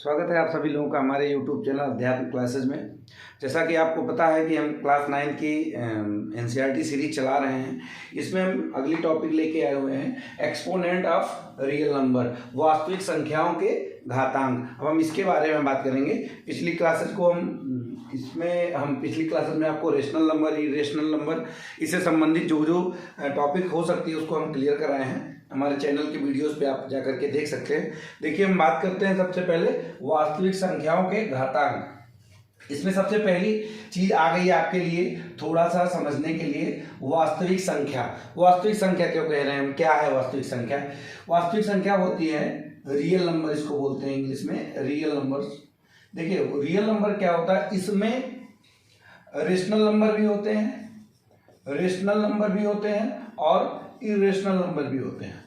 स्वागत है आप सभी लोगों का हमारे YouTube चैनल अध्यात्म क्लासेज में। जैसा कि आपको पता है कि हम क्लास 9 की NCERT सीरीज चला रहे हैं। इसमें हम अगली टॉपिक लेके आए हुए हैं एक्सपोनेंट ऑफ रियल नंबर, वास्तविक संख्याओं के घातांक। अब हम इसके बारे में बात करेंगे। पिछली क्लासेज में आपको रेशनल नंबर, इरेशनल नंबर, इससे संबंधित जो टॉपिक हो सकती है उसको हम क्लियर कराए हैं। हमारे चैनल के वीडियोस पे आप जाकर के देख सकते हैं। देखिए, हम बात करते हैं सबसे पहले वास्तविक संख्याओं के घातांक। इसमें सबसे पहली चीज आ गई आपके लिए थोड़ा सा समझने के लिए, वास्तविक संख्या। वास्तविक संख्या क्यों कह रहे हैं हम, क्या है वास्तविक संख्या? वास्तविक संख्या होती है रियल नंबर, इसको बोलते हैं इंग्लिश में रियल नंबर्स। देखिए, रियल नंबर क्या होता है, इसमें रेशनल नंबर भी होते हैं, और इरेशनल नंबर भी होते हैं।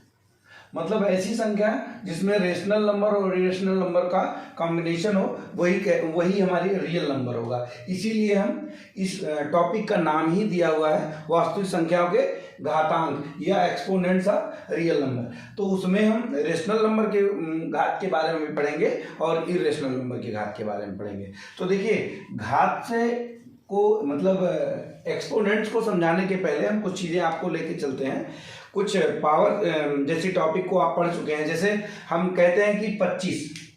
मतलब ऐसी संख्या जिसमें रेशनल नंबर और इरेशनल नंबर का कॉम्बिनेशन हो, वही हमारी रियल नंबर होगा। इसीलिए हम इस टॉपिक का नाम ही दिया हुआ है वास्तविक संख्याओं के घातांक या एक्सपोनेंट्स ऑफ रियल नंबर। तो उसमें हम रेशनल नंबर के घात के बारे में भी पढ़ेंगे और इरेशनल नंबर के घात के बारे में पढ़ेंगे। तो देखिए, घात से को मतलब एक्सपोनेंट्स को समझाने के पहले हम कुछ चीज़ें आपको लेके चलते हैं। कुछ पावर जैसी टॉपिक को आप पढ़ चुके हैं। जैसे हम कहते हैं कि 25,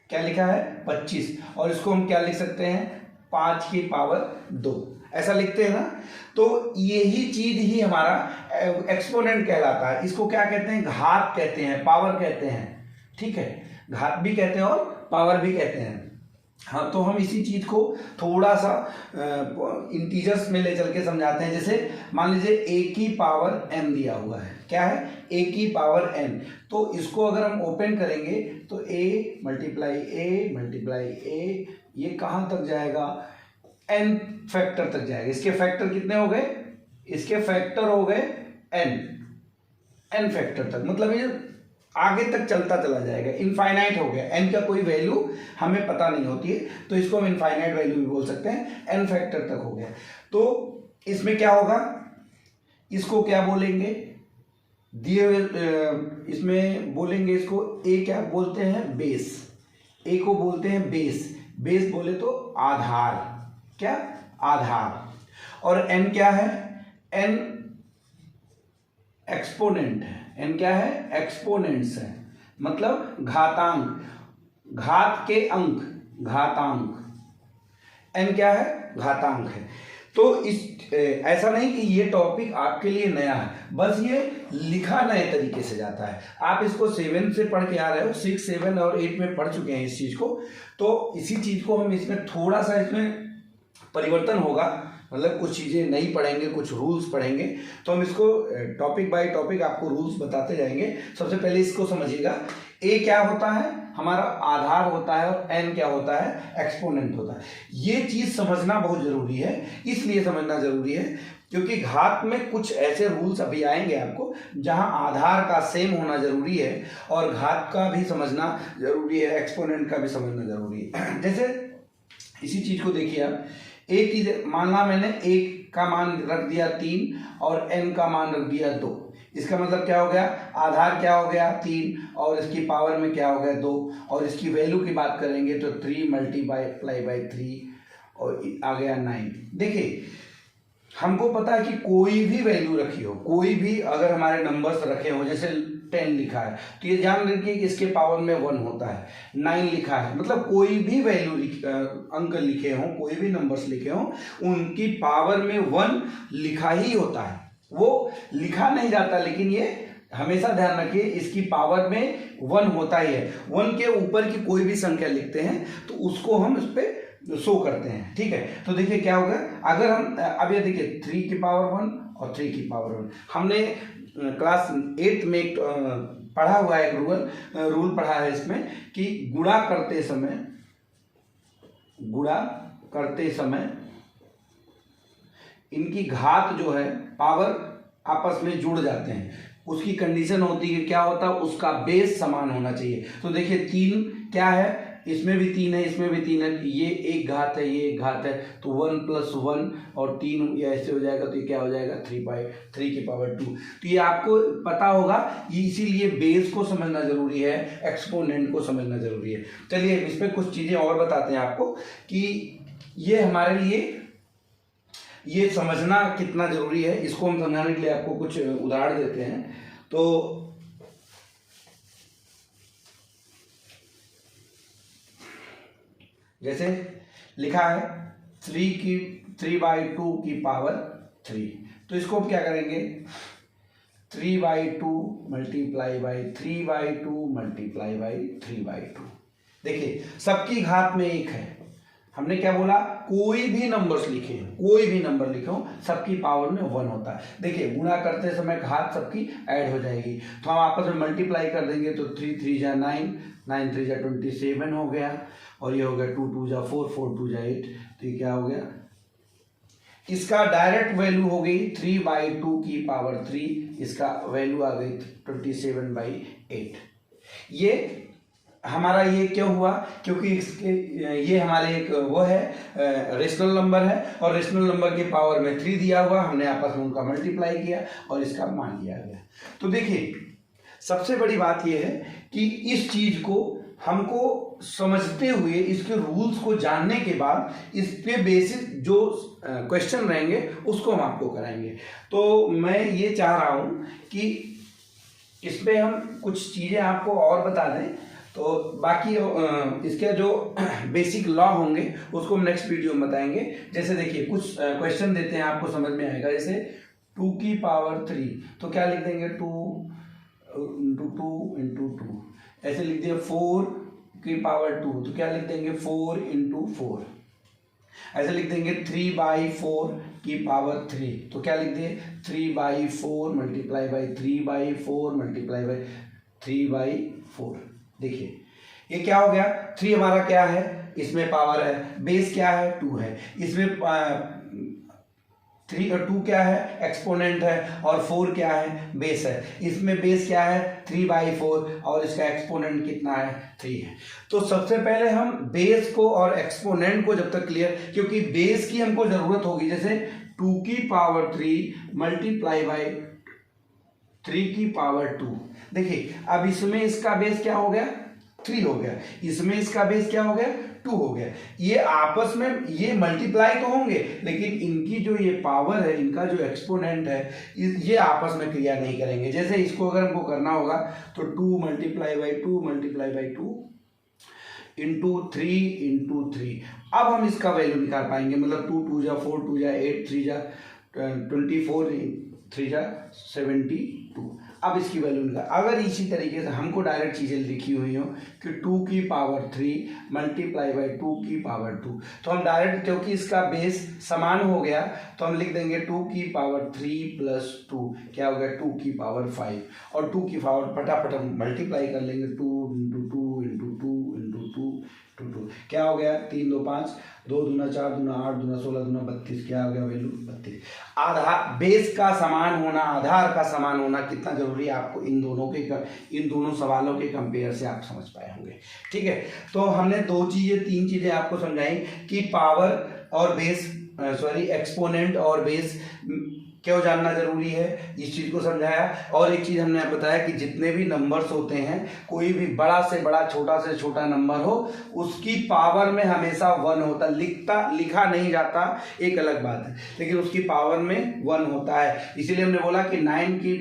क्या लिखा है 25, और इसको हम क्या लिख सकते हैं 5 की पावर 2, ऐसा लिखते हैं ना। तो यही चीज ही हमारा एक्सपोनेंट कहलाता है। इसको क्या कहते हैं, घात कहते हैं, पावर कहते हैं। ठीक है, घात भी कहते हैं और पावर भी कहते हैं। हाँ, तो हम इसी चीज को थोड़ा सा इंटीजर्स में ले चल के समझाते हैं। जैसे मान लीजिए a की पावर n दिया हुआ है। क्या है, a की पावर n। तो इसको अगर हम ओपन करेंगे तो a मल्टीप्लाई a, ये कहाँ तक जाएगा, n फैक्टर तक जाएगा। इसके फैक्टर कितने हो गए, इसके फैक्टर हो गए n फैक्टर तक, मतलब ये आगे तक चलता चला जाएगा, इनफाइनाइट हो गया। n का कोई वैल्यू हमें पता नहीं होती है, तो इसको हम इनफाइनाइट वैल्यू भी बोल सकते हैं। n फैक्टर तक हो गया। तो इसमें क्या होगा, इसको क्या बोलेंगे, दिए हुए इसमें बोलेंगे इसको a क्या बोलते हैं, बेस। a को बोलते हैं बेस। बेस बोले तो आधार, क्या आधार। और n क्या है, n एक्सपोनेंट है। n क्या है, एक्सपोनेंट्स है, मतलब घातांक, घात के अंक, घातांक। n क्या है, घातांक है। तो इस ऐसा नहीं कि ये टॉपिक आपके लिए नया है, बस ये लिखा नए तरीके से जाता है। आप इसको 7 से पढ़ के आ रहे हो, 6, 7 और 8 में पढ़ चुके हैं इस चीज को। तो इसी चीज को हम इसमें थोड़ा सा इसमें परिवर्तन होगा, मतलब कुछ चीज़ें नहीं पढ़ेंगे, कुछ रूल्स पढ़ेंगे। तो हम इसको टॉपिक बाय टॉपिक आपको रूल्स बताते जाएंगे। सबसे पहले इसको समझिएगा, a क्या होता है, हमारा आधार होता है, और n क्या होता है, एक्सपोनेंट होता है। ये चीज़ समझना बहुत ज़रूरी है। इसलिए समझना ज़रूरी है क्योंकि घात में कुछ ऐसे रूल्स अभी आएंगे आपको, जहां आधार का सेम होना ज़रूरी है और घात का भी समझना ज़रूरी है, एक्सपोनेंट का भी समझना ज़रूरी है। जैसे इसी चीज़ को देखिए आप, एक ही मानना मैंने एक का मान रख दिया 3 और n का मान रख दिया 2। इसका मतलब क्या हो गया, आधार क्या हो गया 3 और इसकी पावर में क्या हो गया 2, और इसकी वैल्यू की बात करेंगे तो 3 मल्टीप्लाई बाई 3 और आ गया 9। देखिए, हमको पता है कि कोई भी वैल्यू रखी हो, कोई भी अगर हमारे नंबर्स रखे हो, जैसे 10 लिखा है तो ये जान रखिए कि इसके पावर में 1 होता है। 9 लिखा है, मतलब कोई भी वैल्यू अंक लिखे हों, कोई भी नंबर्स लिखे हों, उनकी पावर में 1 लिखा ही होता है। वो लिखा नहीं जाता, लेकिन ये हमेशा ध्यान रखिए इसकी पावर में 1 होता ही है। 1 के ऊपर की कोई भी संख्या लिखते हैं तो उसको हम उस पर शो करते हैं। ठीक है, तो देखिए क्या होगा, अगर हम अब ये देखिए 3 की पावर 1 और 3 की पावर 1, हमने क्लास 8 में एक पढ़ा हुआ है, एक रूल पढ़ा है इसमें कि गुणा करते समय इनकी घात जो है, पावर आपस में जुड़ जाते हैं। उसकी कंडीशन होती है, क्या होता है, उसका बेस समान होना चाहिए। तो देखिए 3 क्या है, इसमें भी 3 है, इसमें भी 3 है, ये एक घात है, ये एक घात है, तो 1 + 1 और 3 ये ऐसे हो जाएगा, तो ये क्या हो जाएगा 3 की पावर 2। तो ये आपको पता होगा, इसीलिए बेस को समझना जरूरी है, एक्सपोनेंट को समझना जरूरी है। चलिए इस पर कुछ चीजें और बताते हैं आपको कि ये हमारे लिए ये समझना कितना जरूरी है। इसको हम समझाने के लिए आपको कुछ उदाहरण देते हैं। तो जैसे लिखा है 3/2 की पावर 3, तो इसको क्या करेंगे 3/2 मल्टीप्लाई बाई 3/2 मल्टीप्लाई बाई 3/2। देखिए सबकी घात में 1 है, हमने क्या बोला कोई भी नंबर्स लिखे, कोई भी नंबर लिखे हो सबकी पावर में 1 होता है। देखिए गुणा करते समय घात सबकी ऐड हो जाएगी, तो हम आपस में मल्टीप्लाई कर देंगे, तो 3 3 जा 9, 9 3 जा 27 हो गया, और ये हो गया 2 2 जा 4, 4 2 जा 8, तो ये क्या हो गया, इसका डायरेक्ट वैल्यू हो गई 3/2 की पावर 3, इसका वैल्यू आ गई 27/8। ये हमारा ये क्यों हुआ, क्योंकि इसके ये हमारे एक वो है रेशनल नंबर है, और रेशनल नंबर की पावर में 3 दिया हुआ, हमने आपस में उनका मल्टीप्लाई किया और इसका मान लिया गया। तो देखिए सबसे बड़ी बात यह है कि इस चीज को हमको समझते हुए, इसके रूल्स को जानने के बाद, इस पे बेसिस जो क्वेश्चन रहेंगे उसको हम आपको कराएंगे। तो मैं ये चाह रहा हूं कि इस पे हम कुछ चीजें आपको और बता दें, तो बाकी इसके जो बेसिक लॉ होंगे उसको हम नेक्स्ट वीडियो में बताएंगे। जैसे देखिए कुछ क्वेश्चन देते हैं, आपको समझ में आएगा। जैसे 2 की पावर 3, तो क्या लिख देंगे 2 × 2 × 2, ऐसे लिख दिया 4 की पावर 2, तो क्या लिख देंगे 4 × 4, ऐसे लिख देंगे 3/4 की पावर 3, तो क्या लिख दिए 3/4 मल्टीप्लाई बाई 3/4 मल्टीप्लाई बाई 3/4। देखिए ये क्या हो गया, 3 हमारा क्या है, इसमें पावर है, बेस क्या है 2 है, इसमें 3 और 2 क्या है एक्सपोनेंट है, और 4 क्या है बेस है, इसमें बेस क्या है 3/4 और इसका एक्सपोनेंट कितना है 3 है। तो सबसे पहले हम बेस को और एक्सपोनेंट को जब तक क्लियर, क्योंकि बेस की हमको जरूरत होगी, जैसे 2 की पावर 3 मल्टीप्लाई बाई 3 की पावर 2। देखिए अब इसमें इसका बेस क्या हो गया 3 हो गया, इसमें इसका बेस क्या हो गया 2 हो गया। ये आपस में ये मल्टीप्लाई तो होंगे, लेकिन इनकी जो ये पावर है, इनका जो एक्सपोनेंट है, ये आपस में क्रिया नहीं करेंगे। जैसे इसको अगर हमको करना होगा तो 2 multiply by 2 multiply by 2 into 3 × 3। अब हम इसका वैल्यू निकाल पाएंगे, मतलब 2 2 जा 4, 2 जा 8, 3 जा 24, 3 जा 72। अब इसकी वैल्यू निकाल, अगर इसी तरीके से हमको डायरेक्ट चीजें लिखी हुई हो कि 2 की पावर 3 मल्टीप्लाई बाई 2 की पावर 2, तो हम डायरेक्ट, क्योंकि इसका बेस समान हो गया, तो हम लिख देंगे 2 की पावर 3 + 2 क्या हो गया 2 की पावर 5, और 2 की पावर फटाफट हम मल्टीप्लाई कर लेंगे 2 × 2 × 2 × 2 × 2, क्या हो गया 3 2 5, 2 दूना 4 दूना 8 दूना 16 दूना 32, क्या हो गया वैल्यू 32। आधार बेस का समान होना, आधार का समान होना कितना जरूरी है, आपको इन दोनों सवालों के कंपेयर से आप समझ पाए होंगे। ठीक है, तो हमने 3 चीजें आपको समझाई कि पावर और बेस, एक्सपोनेंट और बेस क्यों जानना जरूरी है, इस चीज को समझाया। और एक चीज हमने बताया कि जितने भी नंबर्स होते हैं, कोई भी बड़ा से बड़ा छोटा से छोटा नंबर हो, उसकी पावर में हमेशा 1 होता, लिखा नहीं जाता एक अलग बात है, लेकिन उसकी पावर में 1 होता है। इसीलिए हमने बोला कि 9 की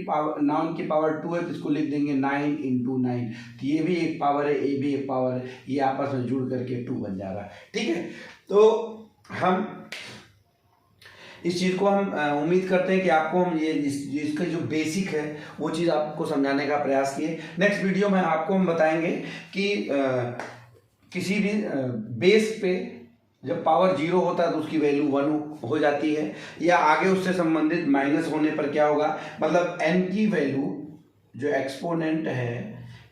पावर 2 है, तो इसको लिख देंगे 9 × 9, तो ये भी एक पावर है, ये भी एक पावर है, ये आपस में जुड़ करके 2 बन जाएगा। ठीक है, तो हम इस चीज़ को हम उम्मीद करते हैं कि आपको हम ये इसका जो बेसिक है वो चीज़ आपको समझाने का प्रयास किए। नेक्स्ट वीडियो में आपको हम बताएंगे कि किसी भी बेस पे जब पावर 0 होता है तो उसकी वैल्यू 1 हो जाती है, या आगे उससे संबंधित माइनस होने पर क्या होगा, मतलब n की वैल्यू जो एक्सपोनेंट है,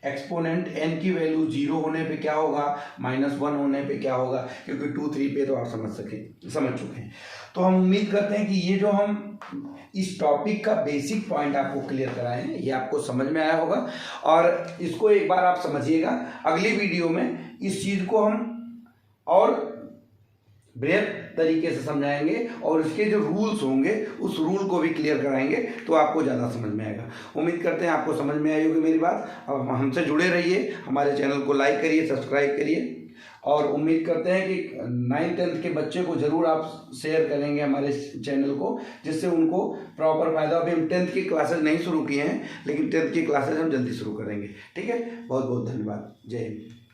एक्सपोनेंट n की वैल्यू 0 होने पे क्या होगा, -1 होने पे क्या होगा, क्योंकि 2, 3 पे तो आप समझ चुके हैं। तो हम उम्मीद करते हैं कि ये जो हम इस टॉपिक का बेसिक पॉइंट आपको क्लियर कराए हैं ये आपको समझ में आया होगा, और इसको एक बार आप समझिएगा। अगली वीडियो में इस चीज़ को हम और बृहद तरीके से समझाएंगे और इसके जो रूल्स होंगे उस रूल को भी क्लियर कराएंगे, तो आपको ज़्यादा समझ में आएगा। उम्मीद करते हैं आपको समझ में आई होगी मेरी बात। अब हमसे जुड़े रहिए, हमारे चैनल को लाइक करिए, सब्सक्राइब करिए, और उम्मीद करते हैं कि 9th 10th के बच्चे को ज़रूर आप शेयर करेंगे हमारे चैनल को, जिससे उनको प्रॉपर फायदा। अभी हम 10th की क्लासेज नहीं शुरू किए हैं, लेकिन 10th की क्लासेज हम जल्दी शुरू करेंगे। ठीक है, बहुत बहुत धन्यवाद। जय हिंद।